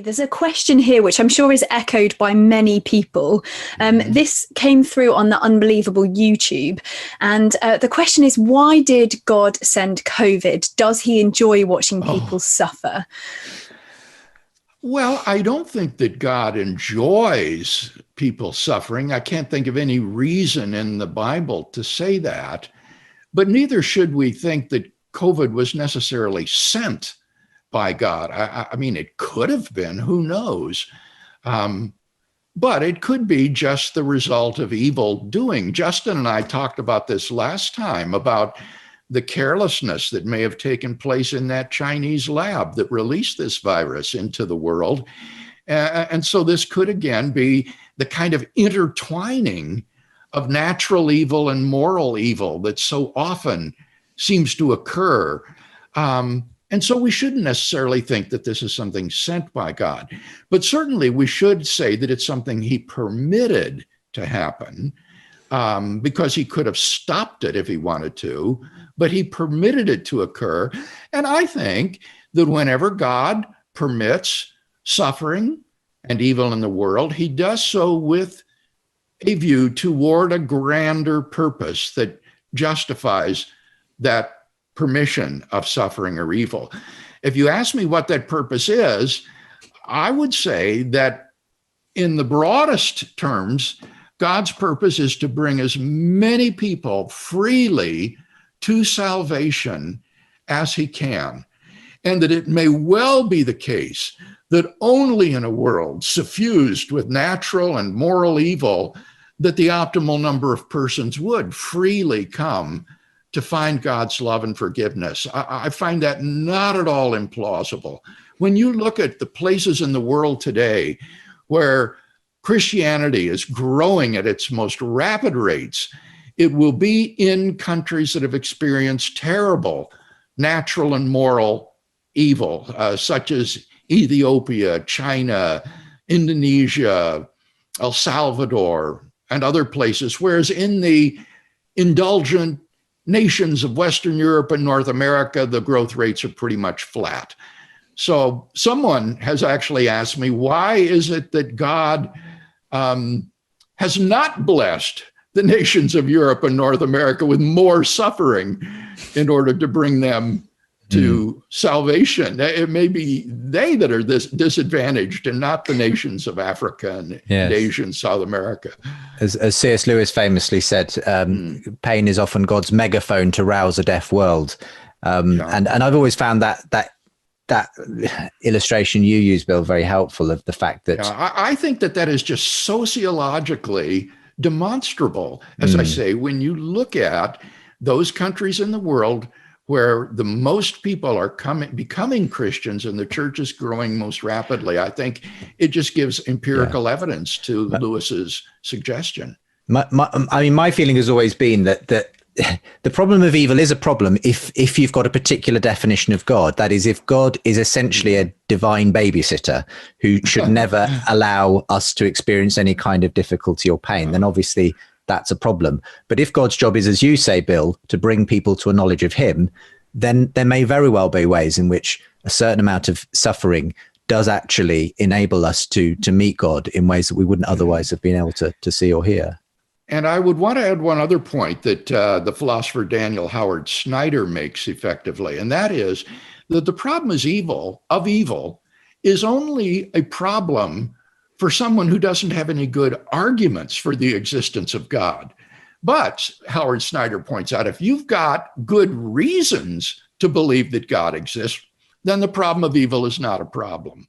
There's a question here, which I'm sure is echoed by many people. This came through on the Unbelievable YouTube. And the question is, why did God send COVID? Does he enjoy watching people suffer? Well, I don't think that God enjoys people suffering. I can't think of any reason in the Bible to say that. But neither should we think that COVID was necessarily sent by God. I mean, it could have been, who knows? But it could be just the result of evil doing. Justin and I talked about this last time, about the carelessness that may have taken place in that Chinese lab that released this virus into the world. And so this could again be the kind of intertwining of natural evil and moral evil that so often seems to occur. And so we shouldn't necessarily think that this is something sent by God, but certainly we should say that it's something he permitted to happen, because he could have stopped it if he wanted to, but he permitted it to occur. And I think that whenever God permits suffering and evil in the world, he does so with a view toward a grander purpose that justifies that permission of suffering or evil. If you ask me what that purpose is, I would say that in the broadest terms, God's purpose is to bring as many people freely to salvation as he can, and that it may well be the case that only in a world suffused with natural and moral evil that the optimal number of persons would freely come to find God's love and forgiveness. I find that not at all implausible. When you look at the places in the world today where Christianity is growing at its most rapid rates, it will be in countries that have experienced terrible natural and moral evil, such as Ethiopia, China, Indonesia, El Salvador, and other places, whereas in the indulgent nations of Western Europe and North America, the growth rates are pretty much flat. So someone has actually asked me, why is it that God has not blessed the nations of Europe and North America with more suffering in order to bring them to salvation? It may be they that are disadvantaged and not the nations of Africa and Asia and South America. As C.S. Lewis famously said, pain is often God's megaphone to rouse a deaf world. And I've always found that illustration you use, Bill, very helpful, of the fact that... I think that is just sociologically demonstrable. As I say, when you look at those countries in the world where the most people are becoming Christians and the church is growing most rapidly, I think it just gives empirical evidence to Lewis's suggestion. My feeling has always been that the problem of evil is a problem if you've got a particular definition of God. That is, if God is essentially a divine babysitter who should never allow us to experience any kind of difficulty or pain, then obviously that's a problem. But if God's job is, as you say, Bill, to bring people to a knowledge of him, then there may very well be ways in which a certain amount of suffering does actually enable us to meet God in ways that we wouldn't otherwise have been able to see or hear. And I would want to add one other point that the philosopher Daniel Howard Snyder makes effectively, and that is that the problem of evil is only a problem for someone who doesn't have any good arguments for the existence of God. But Howard Snyder points out, if you've got good reasons to believe that God exists, then the problem of evil is not a problem.